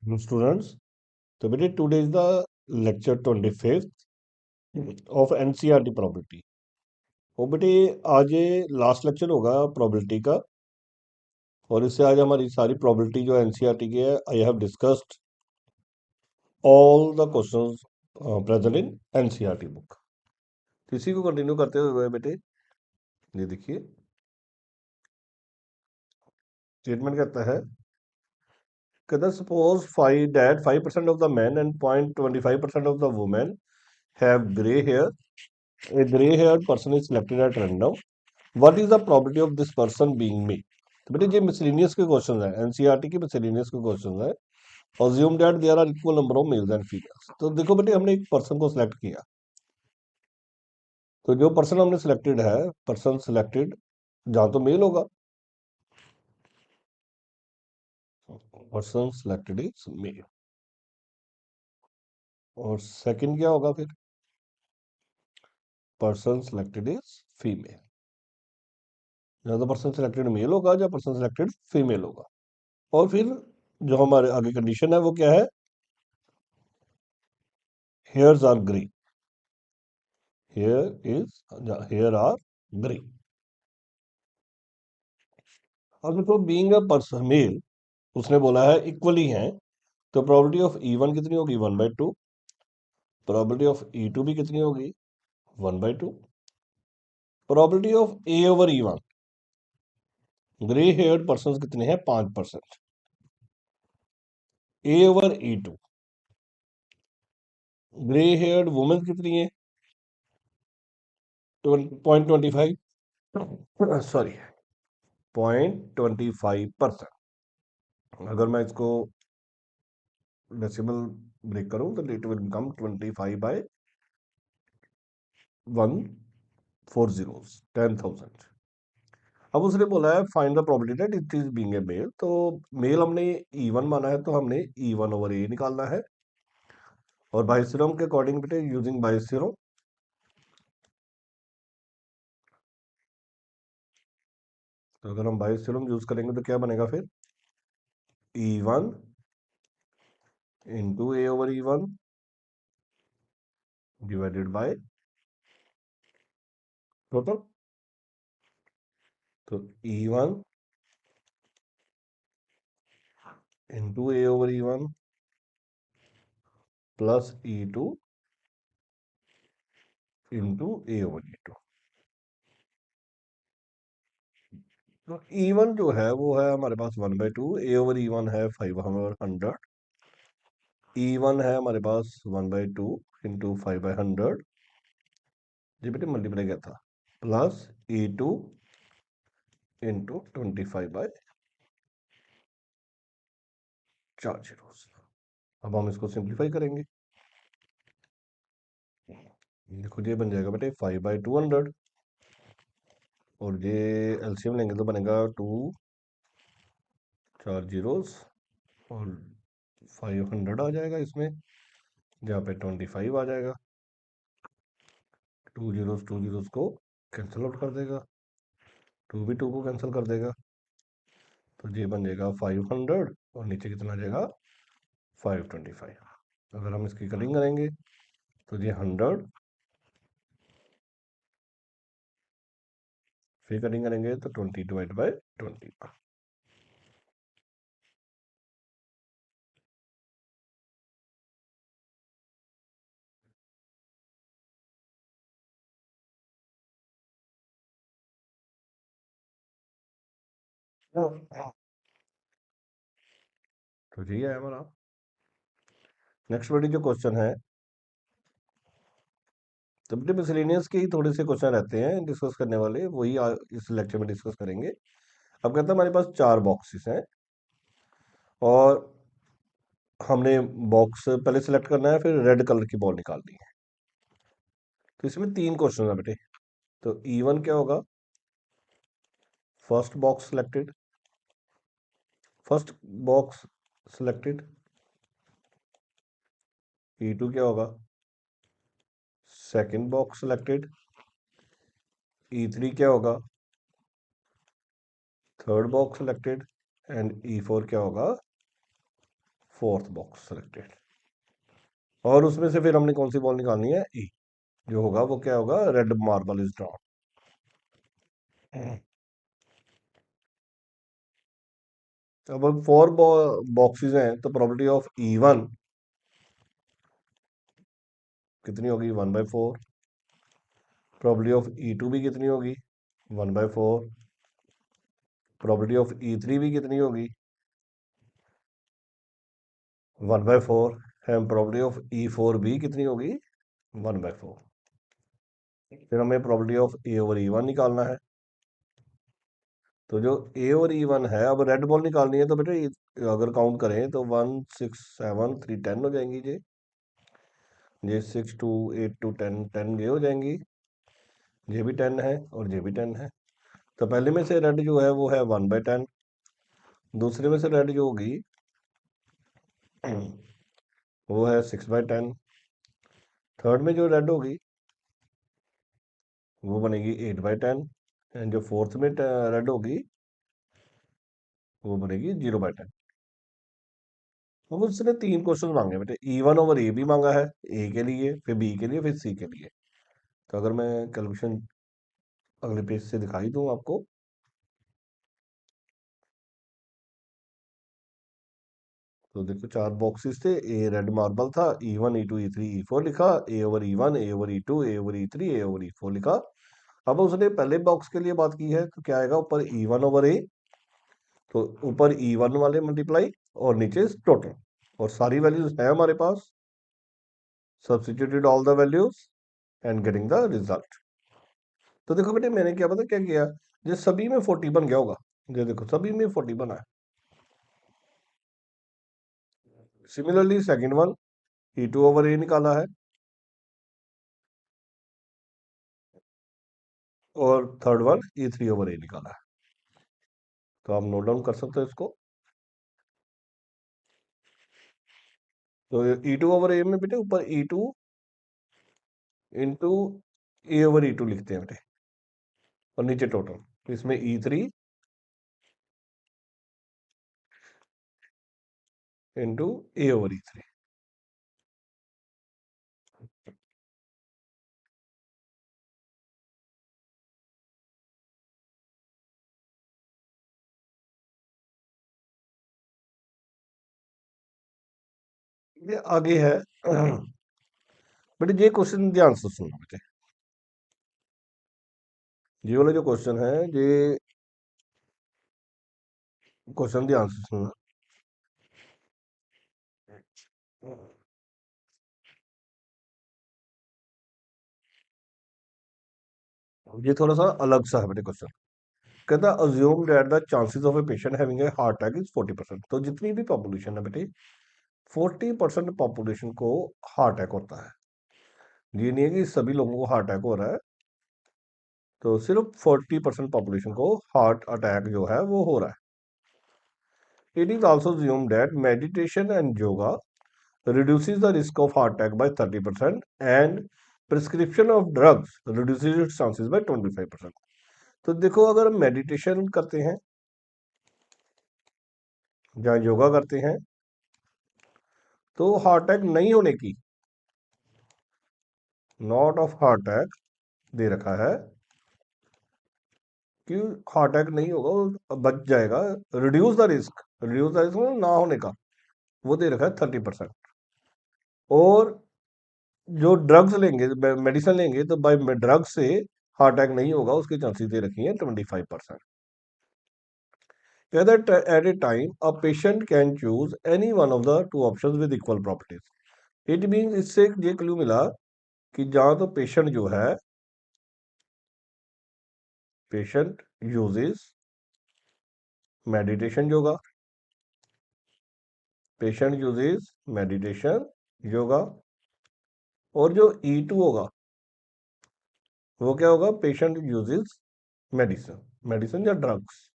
Hello students, so बेटे today is the lecture 25th of NCERT probability। और बेटे आज ये लास्ट लेक्चर होगा probability का। और इससे आज हमारी सारी probability जो NCERT की है, I have discussed all the questions present in NCERT book. इसी को कंटिन्यू करते हुए बेटे ये देखिए स्टेटमेंट कहता है कि suppose 5% of the men and 0.25% of the women have gray hair. A gray haired person is selected at random. What is the probability of this person being me? तो बेटे ये मिसलेनियस के क्वेश्चन है, NCERT के miscellaneous के question है। Assume that there are equal number of males and females. तो देखो बेटे हमने एक पर्सन को सिलेक्ट किया, तो जो पर्सन हमने सिलेक्टेड है, पर्सन सिलेक्टेड जहां तो मेल होगा, पर्सन सिलेक्टेड इज मेल। और सेकंड क्या होगा फिर, पर्सन सिलेक्टेड इज फीमेल। या तो पर्सन सिलेक्टेड मेल होगा या पर्सन सिलेक्टेड फीमेल होगा। और फिर जो हमारे आगे कंडीशन है वो क्या है, hairs are grey, hair are grey. अब देखो बीइंग अ पर्सन मेल, उसने बोला है इक्वली हैं, तो प्रोबेबिलिटी ऑफ E1 कितनी होगी 1/2। प्रोबेबिलिटी ऑफ E2 भी कितनी होगी 1/2। Probability of A/E1, grey heard person कितने हैं 5%। A/E2, ग्रे हेयर्ड वुमेन कितनी है 0.25, सॉरी 0.25%। अगर मैं इसको डेसिमल ब्रेक करूं तो इट विल बिकम 25/140, 10,000। अब उसने बोला है find the probability that it is being a male. तो मेल हमने E1 माना है, तो हमने E1/A निकालना है। और बाइस थ्योरम के अकॉर्डिंग बेटे यूजिंग बाइस थ्योरम, तो अगर हम बाइस थ्योरम यूज करेंगे तो क्या बनेगा फिर, E1 into A/E1 divided by total. तो E1 into A/E1 plus E2 into A/E2। तो E1 जो है वो है हमारे पास 1/2, A/E1 है 500, E1 है हमारे पास 1/2 इंटू 5/100, जी बेटे मल्टीप्लाई किया था, प्लस E2 इंटू 25/4 जीरोस। अब हम इसको सिंप्लीफाई करेंगे, देखो ये बन जाएगा बेटे 5/200, और ये एलसीएम लेंगे तो बनेगा 2 4 जीरोस, और 500 आ जाएगा इसमें, जहाँ पे 25 आ जाएगा। 2 जीरोस को कैंसिल आउट कर देगा, 2 भी 2 को कैंसिल कर देगा, तो ये बन जाएगा 500, और नीचे कितना आ जाएगा 525। अगर हम इसकी कटिंग करेंगे तो ये 100, फिर कटिंग करेंगे तो 20/20। तो ये है हमारा। नेक्स्ट बड़ी जो क्वेश्चन है, तो बेटे मिसलेनियस के ही थोड़े से क्वेश्चन रहते हैं डिस्कस करने वाले, वही इस लेक्चर में डिस्कस करेंगे। अब कहता है हमारे पास 4 बॉक्सेस हैं, और हमने बॉक्स पहले सिलेक्ट करना है, फिर रेड कलर की बॉल निकालनी है। तो इसमें 3 क्वेश्चन है बेटे। तो E1 क्या होगा, first box selected, first box selected. E2 क्या होगा, सेकंड बॉक्स सिलेक्टेड। E3 क्या होगा, third box selected. And E4 क्या होगा, फोर्थ बॉक्स सेलेक्टेड। और उसमें से फिर हमने कौन सी बॉल निकालनी है? ई। जो होगा वो क्या होगा? Red marble is drawn. अब फोर बॉक्सेस हैं तो प्रोबेबिलिटी ऑफ E1 कितनी होगी? 1/4। प्रोबेबिलिटी ऑफ E2 भी कितनी होगी? 1/4। प्रोबेबिलिटी ऑफ E3 भी कितनी होगी? 1/4। एंड प्रोबेबिलिटी ऑफ E4 भी कितनी होगी? 1/4। फिर हमें प्रोबेबिलिटी ऑफ A/E1 निकालना है। तो जो A/E1 है, अब रेड बॉल निकालनी है तो बेटे अगर काउंट करें तो 1 6 7 3 10 हो जाएंगी ये 6 2 8 2 10 10 ये हो जाएंगी। ये भी 10 है और ये भी 10 है। तो पहले में से रेड जो है वो है 1/10। दूसरे में से रेड जो होगी वो है 6/10। थर्ड में जो रेड होगी वो बनेगी 8/10। एंड जो फोर्थ में रेड होगी वो बनेगी 0/10। अब उसने तीन क्वेश्चन मांगे बेटे, E1/A भी मांगा है, ए के लिए, फिर बी के लिए, फिर सी के लिए। तो अगर मैं कैलकुलेशन अगले पेज से दिखाई दूं आपको, तो देखो चार बॉक्सेस थे। ए रेड मार्बल था, E1 E2 E3 E4 लिखा, A/E1 A/E2 A/E3 A/E4 लिखा। अब उसने पहले बॉक्स के लिए बात की है तो क्या आएगा? ऊपर E1/A, तो ऊपर E1 वाले मल्टीप्लाई और नीचे टोटल, और सारी वैल्यूज है हमारे पास। Substituted all the values and getting the result. तो देखो बेटे मैंने क्या पता क्या किया, जो सभी में 40 बन गया होगा। ये देखो सभी में 40 बना है। सिमिलरली सेकंड वन E2/A निकाला है, और थर्ड वन E3/A निकाला है। तो आप नोट डाउन कर सकते हो इसको। तो E2/A में बेटे ऊपर E2 इंटू A/E2 लिखते हैं बेटे, और नीचे टोटल। तो इसमें E3 इंटू A/E3। ये आगे है बेटे, ये क्वेश्चन ध्यान से सुनना बेटे। ये वाला जो क्वेश्चन है, ये क्वेश्चन ध्यान से सुनना। ये थोड़ा सा अलग सा है बेटे क्वेश्चन। कहता assume that the chances of a patient having a heart attack is 40%। तो जितनी भी पॉपुलेशन है बेटे, 40% पॉपुलेशन को हार्ट अटैक होता है। ये नहीं है कि सभी लोगों को हार्ट अटैक हो रहा है, तो सिर्फ 40% पॉपुलेशन को हार्ट अटैक जो है वो हो रहा है। It is also assumed that meditation and yoga reduces the risk of heart attack by 30% and prescription of drugs reduces its chances by 25%। तो देखो अगर हम मेडिटेशन करते हैं या योगा करते हैं तो हार्ट अटैक नहीं होने की, नॉट ऑफ हार्ट अटैक दे रखा है कि हार्ट अटैक नहीं होगा, वो बच जाएगा। रिड्यूस द रिस्क ना होने का वो दे रखा है 30%। और जो ड्रग्स लेंगे, मेडिसिन लेंगे, तो बाय ड्रग से हार्ट अटैक नहीं होगा, उसकी चांसेस दे रखी है 25%। That at a time a patient can choose any one of the two options with equal properties। It mean इससे ये क्लू मिला कि जहां तो पेशेंट जो है, patient uses meditation yoga, patient uses meditation yoga, और जो E2 होगा वो क्या होगा? पेशेंट यूजेस मेडिसिन, मेडिसिन या ड्रग्स।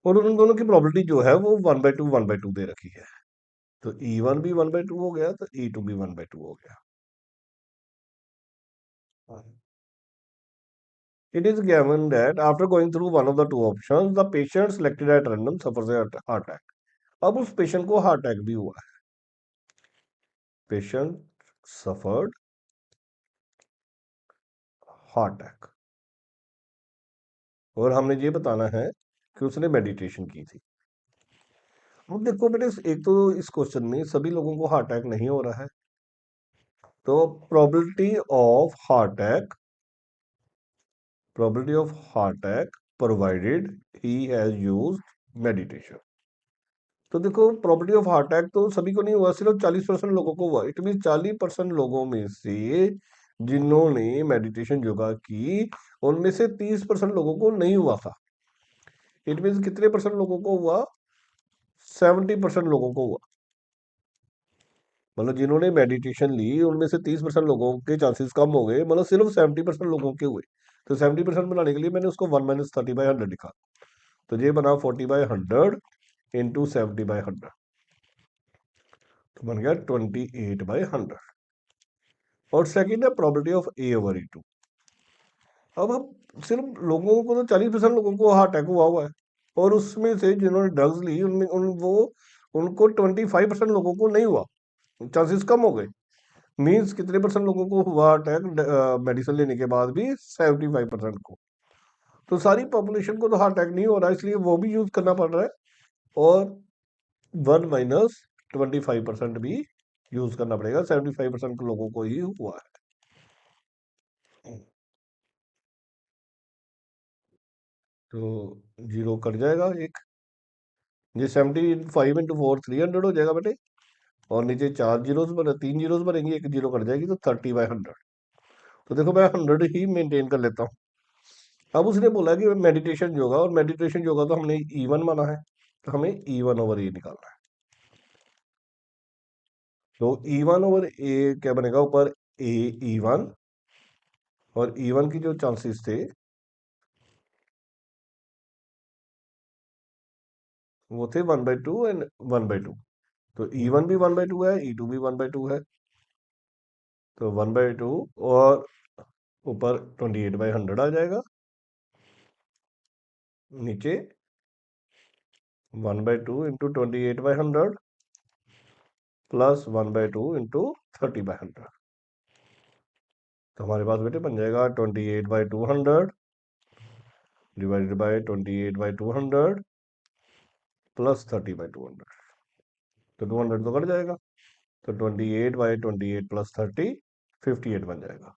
और उन दोनों की प्रोबेबिलिटी जो है वो 1/2 दे रखी है। तो E1 भी 1/2 हो गया, तो E2 भी 1/2 हो गया। It is given that after going through one of the two options, the patient selected at random suffers a heart attack. अब उस पेशेंट को हार्ट अटैक भी हुआ है. पेशेंट सफर्ड हार्ट अटैक, और हमने ये बताना है कि उसने मेडिटेशन की थी. अब देखो बेटे, एक तो इस क्वेश्चन में सभी लोगों को हार्ट अटैक नहीं हो रहा है, तो probability of heart attack provided he has used meditation. तो देखो, probability of heart attack तो सभी को नहीं हुआ, सिर्फ 40% लोगों को हुआ. इट मीन 40% लोगों में से जिन्होंने मेडिटेशन योगा की, उनमें से 30% लोगों को नहीं हुआ था. इट मीन कितने परसेंट लोगों को हुआ? 70% लोगों को हुआ. मतलब जिन्होंने मेडिटेशन ली उनमें से 30% लोगों के चांसेस कम हो गए, मतलब सिर्फ 70% लोगों के हुए. तो 70% बनाने के लिए मैंने उसको 1 - 30/100 लिखा. तो ये बना 40/100 इंटू 70/100, तो बन गया 28/100. और सेकेंड है प्रोबेबिलिटी ऑफ A/E2. अब हम सिर्फ लोगों को तो 40% लोगों को हार्ट अटैक हुआ है, और उसमें से जिन्होंने ड्रग्स ली उनमें उनको 25% लोगों को नहीं हुआ, चांसेस कम हो गए. मीन्स कितने परसेंट लोगों को हुआ अटैक मेडिसिन लेने के बाद भी? 75% को. तो सारी पॉपुलेशन को तो हार्ट अटैक नहीं हो रहा, इसलिए वो भी यूज करना पड़ रहा है, और 1 - 25% भी यूज करना पड़ेगा. 75% लोगों को ही हुआ है. तो जीरो कट जाएगा एक. ये 75 × 4 300 हो जाएगा बेटे, और नीचे 4 जीरोस बने, 3 जीरोस बनेंगे, एक जीरो कट जाएगी, तो 30/100. तो देखो मैं 100 ही मेंटेन कर लेता हूँ. अब उसने बोला कि मेडिटेशन योगा, और मेडिटेशन योगा तो हमने E1 माना है, तो हमें E1/A निकालना है. तो E1/A क्या बनेगा ऊपर? E1, और E1 की जो चांसेस थे वो थे 1/2 एंड 1/2. तो E1 भी 1/2 है, E2 भी 1/2 है, तो 1/2, और ऊपर 28/100 आ जाएगा, नीचे 1/2 इंटू 28/100 प्लस 1/2 इंटू 30/100. तो हमारे पास बेटे बन जाएगा 28/200 डिवाइडेड बाय 28/200 प्लस 30/200. तो 200 तो कट जाएगा, तो 28/28 प्लस 30 58 बन जाएगा.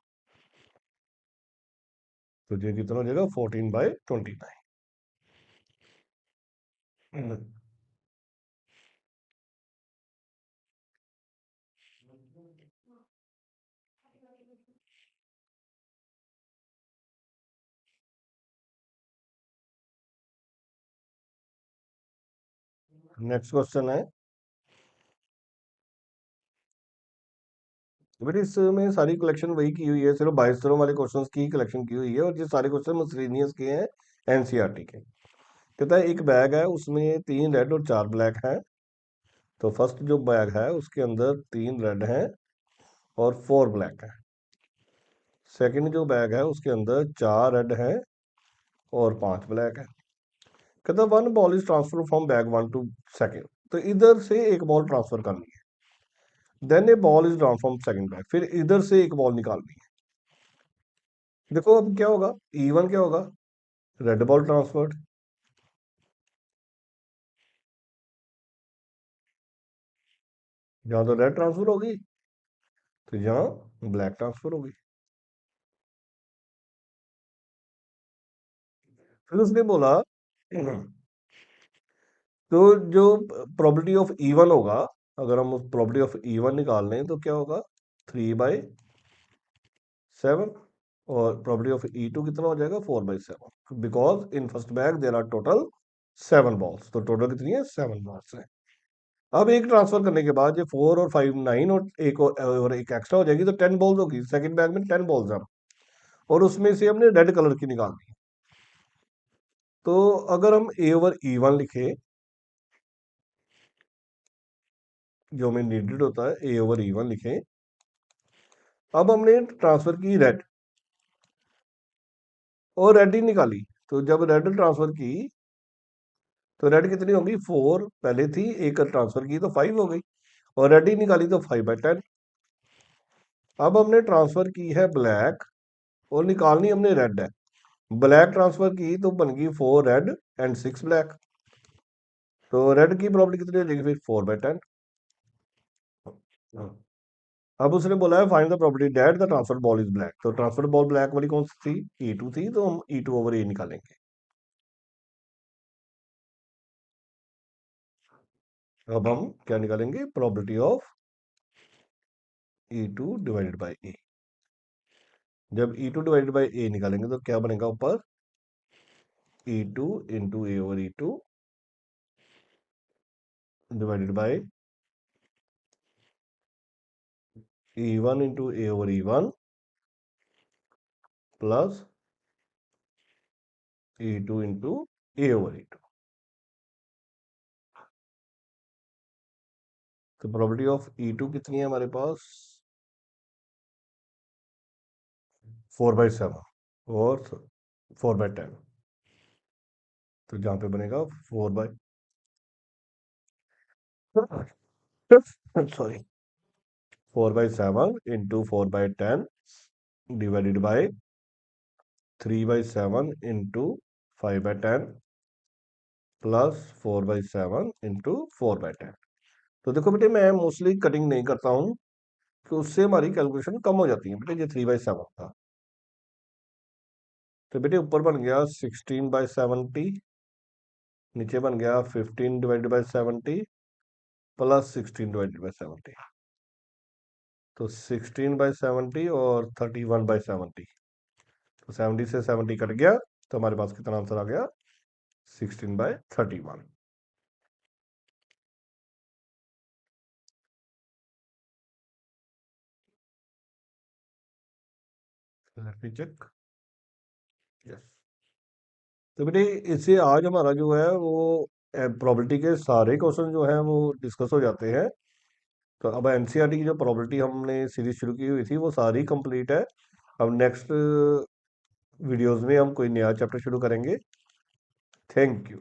तो ये कितना हो जाएगा? 14/29. नेक्स्ट क्वेश्चन है, बेटे इसमें सारी कलेक्शन वही की हुई है, सिर्फ 22 वाले क्वेश्चंस की कलेक्शन की हुई है, और ये सारे क्वेश्चन मिसलेनियस के हैं, एनसीईआरटी के. कहता है एक बैग है, उसमें 3 रेड और 4 ब्लैक हैं. तो फर्स्ट जो बैग है उसके अंदर 3 रेड हैं और 4 ब्लैक हैं. सेकंड जो बैग है उसके अंदर 4 रेड हैं और 5 ब्लैक है. कहता one ball is transfer from bag 1 to second. तो इधर से एक बॉल ट्रांसफर करनी है. Then a ball is drawn from second bag, फिर इधर से एक बॉल निकालनी है. देखो अब क्या होगा? E1 क्या होगा? Red ball transferred. जहां तो रेड ट्रांसफर होगी, तो यहाँ ब्लैक ट्रांसफर होगी. फिर उसने बोला तो जो प्रोबेबिलिटी ऑफ E1 होगा, अगर हम उस प्रोबेबिलिटी ऑफ E1 निकाल लें तो क्या होगा? 3/7. और प्रोबेबिलिटी ऑफ E2 कितना हो जाएगा? 4/7, because in first bag there are total 7 balls. तो टोटल कितनी है? 7 बॉल्स है. अब एक ट्रांसफर करने के बाद ये 4 और 5 9, और एक एक्स्ट्रा हो जाएगी, तो 10 बॉल्स होगी. सेकंड बैग में 10 बॉल्स हैं, और उसमें से हमने रेड कलर की निकालनी है. तो अगर हम A/E1 लिखे, जो हमें नीडेड होता है, A/E1 लिखें. अब हमने ट्रांसफर की रेड, और रेड ही निकाली, तो जब रेड ट्रांसफर की तो रेड कितनी होगी, 4 पहले थी, एक ट्रांसफर की तो 5 हो गई, और रेड ही निकाली तो 5/10। अब हमने ट्रांसफर की है ब्लैक और निकालनी हमने रेड है। ब्लैक ट्रांसफर की तो बन गई 4 रेड एंड 6 ब्लैक। तो रेड की प्रॉपर्टी कितनी हो जाएगी फिर, 4/10। अब उसने बोला है find the property that the transfer ball is black. तो ट्रांसफर बॉल ब्लैक वाली कौन सी थी, E2 थी, तो हम E2/A निकालेंगे। अब हम क्या निकालेंगे, property of E2 divided by A। जब E2 डिवाइडेड बाई A निकालेंगे तो क्या बनेगा ऊपर, E2 into A/E2 divided by E1 into A/E1 plus E2 into A/E2। तो प्रॉपर्टी ऑफ E2 कितनी है हमारे पास, 4/7 और 4/10। तो जहां पे बनेगा 4/सॉरी 4/7 into 4/10 divided by 3/7 into 5/10 plus 4/7 into 4/10। तो देखो बेटे, मैं मोस्टली कटिंग नहीं करता हूँ, तो उससे हमारी कैलकुलेशन कम हो जाती है बेटे। ये 3/7 था, तो बेटे ऊपर बन गया 16/70, नीचे बन गया 15/70 प्लस 16/70। तो 16/70 और 31/70, तो 70 से 70 कट गया, तो हमारे पास कितना आंसर आ गया, 16/31। Let me check, yes. तो बेटे इससे आज हमारा जो है वो प्रोबेबिलिटी के सारे क्वेश्चन जो हैं वो डिस्कस हो जाते हैं। तो अब एनसीईआरटी की जो प्रोबेबिलिटी हमने सीरीज शुरू की हुई थी वो सारी कंप्लीट है। अब नेक्स्ट वीडियोस में हम कोई नया चैप्टर शुरू करेंगे। Thank you.